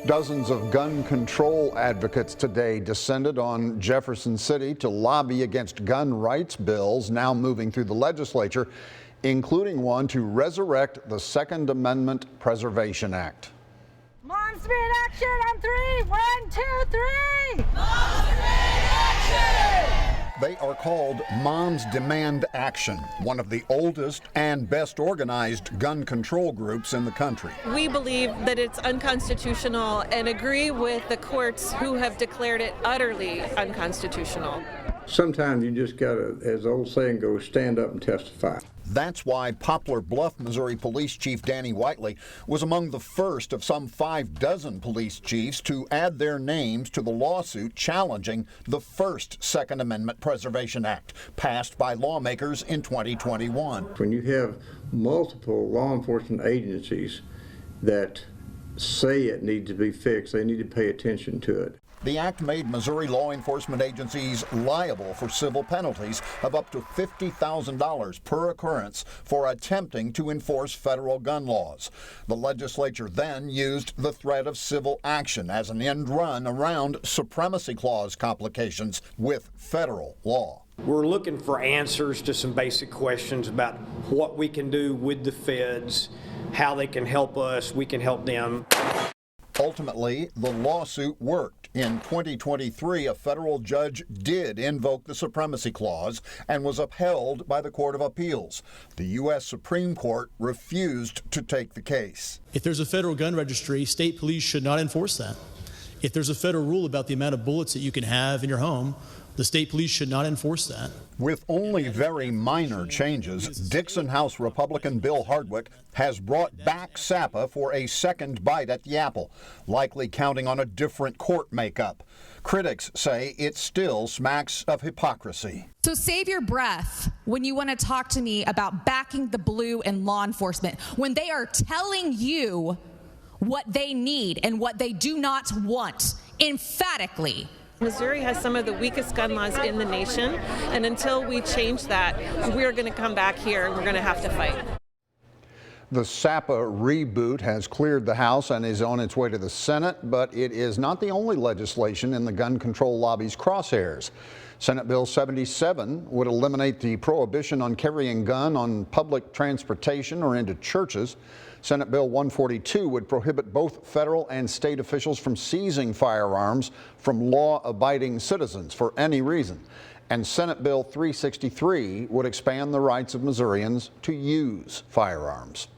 Dozens of gun control advocates today descended on Jefferson City to lobby against gun rights bills now moving through the legislature, including one to resurrect the Second Amendment Preservation Act. Moms demand action on three. 1, 2, 3. Moms demand action! They are called Moms Demand Action, one of the oldest and best organized gun control groups in the country. We believe that it's unconstitutional and agree with the courts who have declared it utterly unconstitutional. Sometimes you just gotta, as the old saying goes, stand up and testify. That's why Poplar Bluff, Missouri Police Chief Danny Whiteley was among the first of some 6 police chiefs to add their names to the lawsuit challenging the first Second Amendment Preservation Act, passed by lawmakers in 2021. When you have multiple law enforcement agencies that say it needs to be fixed, they need to pay attention to it. The act made Missouri law enforcement agencies liable for civil penalties of up to $50,000 per occurrence for attempting to enforce federal gun laws. The legislature then used the threat of civil action as an end run around supremacy clause complications with federal law. We're looking for answers to some basic questions about what we can do with the feds, how they can help us, we can help them. Ultimately, the lawsuit worked. In 2023, a federal judge did invoke the Supremacy Clause and was upheld by the Court of Appeals. The U.S. Supreme Court refused to take the case. If there's a federal gun registry, state police should not enforce that. If there's a federal rule about the amount of bullets that you can have in your home, the state police should not enforce that. With only very minor changes, Dixon House Republican Bill Hardwick has brought back SAPA for a second bite at the apple, likely counting on a different court makeup. Critics say it still smacks of hypocrisy. So save your breath when you want to talk to me about backing the blue and law enforcement, when they are telling you what they need and what they do not want, emphatically. Missouri has some of the weakest gun laws in the nation, and until we change that, we're going to come back here and we're going to have to fight. The SAPA reboot has cleared the House and is on its way to the Senate, but it is not the only legislation in the gun control lobby's crosshairs. Senate Bill 77 would eliminate the prohibition on carrying a gun on public transportation or into churches. Senate Bill 142 would prohibit both federal and state officials from seizing firearms from law-abiding citizens for any reason. And Senate Bill 363 would expand the rights of Missourians to use firearms.